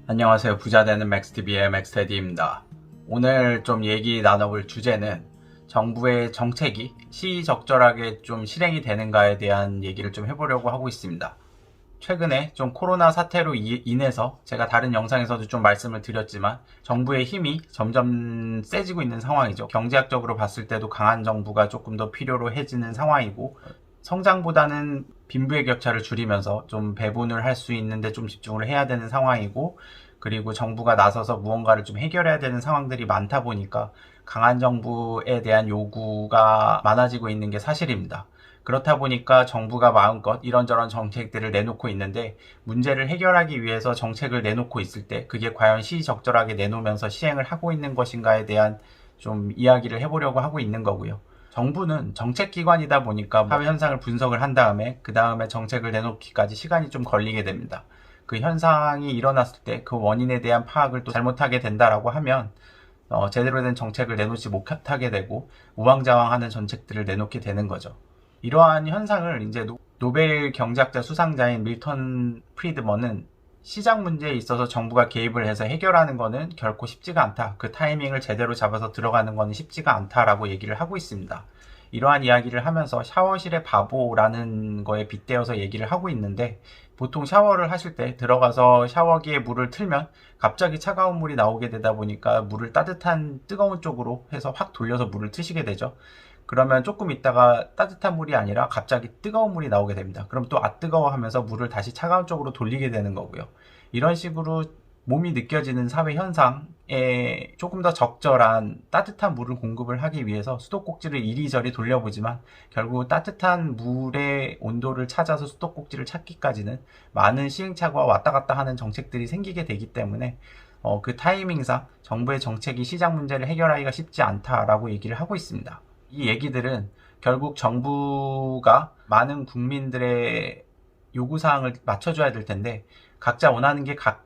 안녕하세요. 부자되는 맥스TV의 맥스테디입니다. 오늘 좀 얘기 나눠볼 주제는 정부의 정책이 시의적절하게 좀 실행이 되는가에 대한 얘기를 좀 해보려고 하고 있습니다. 최근에 좀 코로나 사태로 인해서 제가 다른 영상에서도 좀 말씀을 드렸지만 정부의 힘이 점점 세지고 있는 상황이죠. 경제학적으로 봤을 때도 강한 정부가 조금 더 필요로 해지는 상황이고, 성장보다는 빈부의 격차를 줄이면서 좀 배분을 할 수 있는데 좀 집중을 해야 되는 상황이고, 그리고 정부가 나서서 무언가를 좀 해결해야 되는 상황들이 많다 보니까 강한 정부에 대한 요구가 많아지고 있는 게 사실입니다. 그렇다 보니까 정부가 마음껏 이런저런 정책들을 내놓고 있는데, 문제를 해결하기 위해서 정책을 내놓고 있을 때 그게 과연 시의적절하게 내놓으면서 시행을 하고 있는 것인가에 대한 좀 이야기를 해보려고 하고 있는 거고요. 정부는 정책기관이다 보니까 사회 현상을 분석을 한 다음에 그 다음에 정책을 내놓기까지 시간이 좀 걸리게 됩니다. 그 현상이 일어났을 때 그 원인에 대한 파악을 또 잘못하게 된다라고 하면 제대로 된 정책을 내놓지 못하게 되고 우왕좌왕하는 정책들을 내놓게 되는 거죠. 이러한 현상을 이제 노벨 경제학자 수상자인 밀턴 프리드먼은 시장 문제에 있어서 정부가 개입을 해서 해결하는 것은 결코 쉽지가 않다. 그 타이밍을 제대로 잡아서 들어가는 것은 쉽지가 않다라고 얘기를 하고 있습니다. 이러한 이야기를 하면서 샤워실의 바보라는 거에 빗대어서 얘기를 하고 있는데, 보통 샤워를 하실 때 들어가서 샤워기에 물을 틀면 갑자기 차가운 물이 나오게 되다 보니까 물을 따뜻한 뜨거운 쪽으로 해서 확 돌려서 물을 트시게 되죠. 그러면 조금 있다가 따뜻한 물이 아니라 갑자기 뜨거운 물이 나오게 됩니다. 그럼 또 뜨거워 하면서 물을 다시 차가운 쪽으로 돌리게 되는 거고요. 이런 식으로 몸이 느껴지는 사회 현상에 조금 더 적절한 따뜻한 물을 공급을 하기 위해서 수도꼭지를 이리저리 돌려보지만 결국 따뜻한 물의 온도를 찾아서 수도꼭지를 찾기까지는 많은 시행착오와 왔다 갔다 하는 정책들이 생기게 되기 때문에 그 타이밍상 정부의 정책이 시장 문제를 해결하기가 쉽지 않다라고 얘기를 하고 있습니다. 이 얘기들은 결국 정부가 많은 국민들의 요구사항을 맞춰줘야 될 텐데, 각자 원하는 게 각각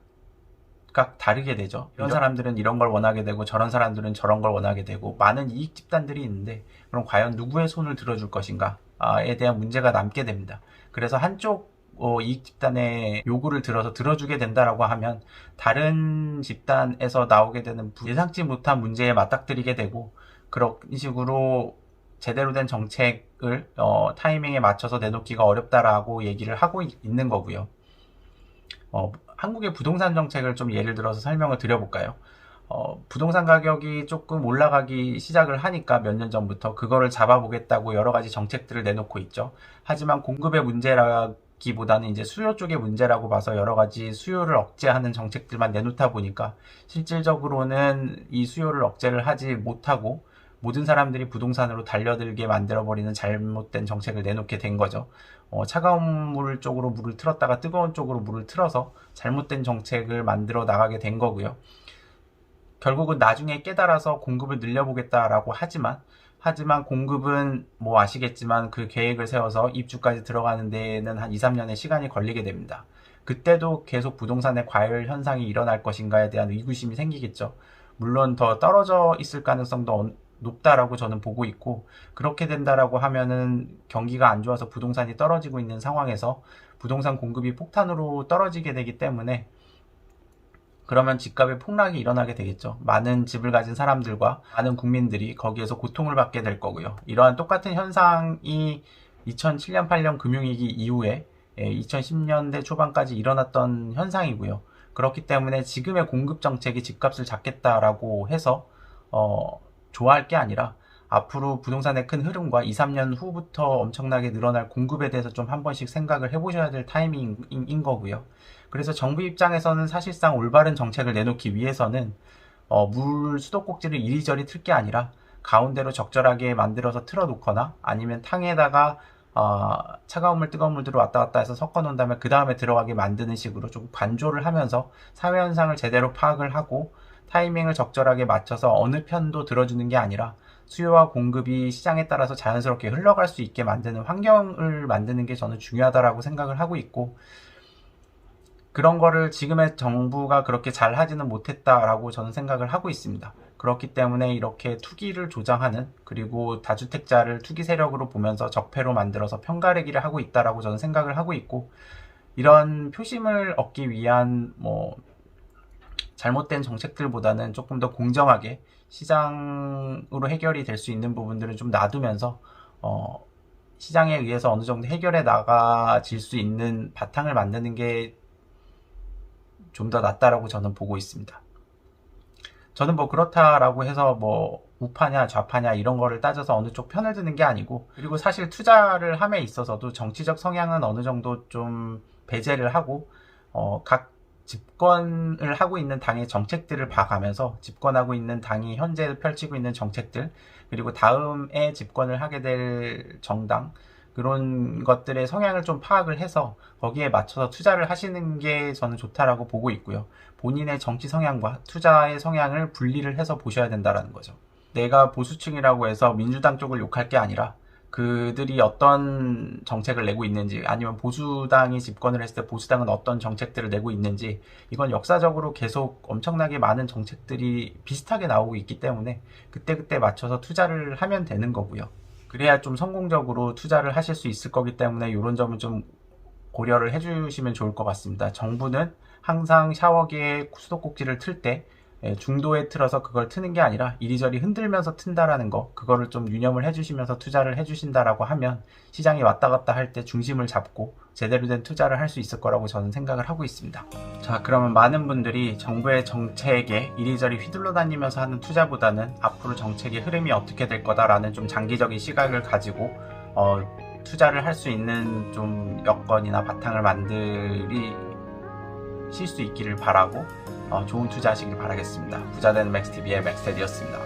다르게 되죠. 이런 사람들은 이런 걸 원하게 되고 저런 사람들은 저런 걸 원하게 되고 많은 이익 집단들이 있는데, 그럼 과연 누구의 손을 들어줄 것인가에 대한 문제가 남게 됩니다. 그래서 한쪽 이익 집단의 요구를 들어주게 된다라고 하면 다른 집단에서 나오게 되는 예상치 못한 문제에 맞닥뜨리게 되고, 그런 식으로 제대로 된 정책을 타이밍에 맞춰서 내놓기가 어렵다라고 얘기를 하고 있는 거고요. 한국의 부동산 정책을 좀 예를 들어서 설명을 드려볼까요? 부동산 가격이 조금 올라가기 시작을 하니까 몇 년 전부터 그거를 잡아보겠다고 여러 가지 정책들을 내놓고 있죠. 하지만 공급의 문제라기보다는 이제 수요 쪽의 문제라고 봐서 여러 가지 수요를 억제하는 정책들만 내놓다 보니까 실질적으로는 이 수요를 억제를 하지 못하고 모든 사람들이 부동산으로 달려들게 만들어버리는 잘못된 정책을 내놓게 된 거죠. 차가운 물 쪽으로 물을 틀었다가 뜨거운 쪽으로 물을 틀어서 잘못된 정책을 만들어 나가게 된 거고요. 결국은 나중에 깨달아서 공급을 늘려보겠다라고 하지만 공급은 뭐 아시겠지만 그 계획을 세워서 입주까지 들어가는 데에는 한 2, 3년의 시간이 걸리게 됩니다. 그때도 계속 부동산의 과열 현상이 일어날 것인가에 대한 의구심이 생기겠죠. 물론 더 떨어져 있을 가능성도 높다라고 저는 보고 있고, 그렇게 된다라고 하면은 경기가 안 좋아서 부동산이 떨어지고 있는 상황에서 부동산 공급이 폭탄으로 떨어지게 되기 때문에, 그러면 집값의 폭락이 일어나게 되겠죠. 많은 집을 가진 사람들과 많은 국민들이 거기에서 고통을 받게 될 거고요. 이러한 똑같은 현상이 2007년 8년 금융위기 이후에 2010년대 초반까지 일어났던 현상이고요. 그렇기 때문에 지금의 공급 정책이 집값을 잡겠다라고 해서 좋아할 게 아니라 앞으로 부동산의 큰 흐름과 2, 3년 후부터 엄청나게 늘어날 공급에 대해서 좀 한 번씩 생각을 해보셔야 될 타이밍인 거고요. 그래서 정부 입장에서는 사실상 올바른 정책을 내놓기 위해서는 물 수도꼭지를 이리저리 틀 게 아니라 가운데로 적절하게 만들어서 틀어놓거나 아니면 탕에다가 차가운 물 뜨거운 물들을 왔다 갔다 해서 섞어 놓은 다음에 그 다음에 들어가게 만드는 식으로 좀 관조를 하면서 사회 현상을 제대로 파악을 하고 타이밍을 적절하게 맞춰서 어느 편도 들어주는 게 아니라 수요와 공급이 시장에 따라서 자연스럽게 흘러갈 수 있게 만드는 환경을 만드는 게 저는 중요하다라고 생각을 하고 있고, 그런 거를 지금의 정부가 그렇게 잘 하지는 못했다라고 저는 생각을 하고 있습니다. 그렇기 때문에 이렇게 투기를 조장하는, 그리고 다주택자를 투기 세력으로 보면서 적폐로 만들어서 편가르기를 하고 있다라고 저는 생각을 하고 있고, 이런 표심을 얻기 위한 잘못된 정책들보다는 조금 더 공정하게 시장으로 해결이 될 수 있는 부분들은 좀 놔두면서 시장에 의해서 어느 정도 해결해 나가질 수 있는 바탕을 만드는 게 좀 더 낫다라고 저는 보고 있습니다. 저는 뭐 그렇다라고 해서 뭐 우파냐 좌파냐 이런 거를 따져서 어느 쪽 편을 드는 게 아니고, 그리고 사실 투자를 함에 있어서도 정치적 성향은 어느 정도 좀 배제를 하고 각 집권을 하고 있는 당의 정책들을 봐가면서, 집권하고 있는 당이 현재 펼치고 있는 정책들, 그리고 다음에 집권을 하게 될 정당, 그런 것들의 성향을 좀 파악을 해서 거기에 맞춰서 투자를 하시는 게 저는 좋다라고 보고 있고요. 본인의 정치 성향과 투자의 성향을 분리를 해서 보셔야 된다라는 거죠. 내가 보수층이라고 해서 민주당 쪽을 욕할 게 아니라 그들이 어떤 정책을 내고 있는지, 아니면 보수당이 집권을 했을 때 보수당은 어떤 정책들을 내고 있는지, 이건 역사적으로 계속 엄청나게 많은 정책들이 비슷하게 나오고 있기 때문에 그때그때 맞춰서 투자를 하면 되는 거고요. 그래야 좀 성공적으로 투자를 하실 수 있을 거기 때문에 이런 점은 좀 고려를 해주시면 좋을 것 같습니다. 정부는 항상 샤워기에 수도꼭지를 틀 때 중도에 틀어서 그걸 트는 게 아니라 이리저리 흔들면서 튼다라는 거, 그거를 좀 유념을 해주시면서 투자를 해주신다라고 하면 시장이 왔다 갔다 할 때 중심을 잡고 제대로 된 투자를 할 수 있을 거라고 저는 생각을 하고 있습니다. 자, 그러면 많은 분들이 정부의 정책에 이리저리 휘둘러 다니면서 하는 투자보다는 앞으로 정책의 흐름이 어떻게 될 거다라는 좀 장기적인 시각을 가지고 투자를 할 수 있는 좀 여건이나 바탕을 만들실 수 있기를 바라고 좋은 투자하시길 바라겠습니다. 부자되는 맥스TV의 맥스테디였습니다.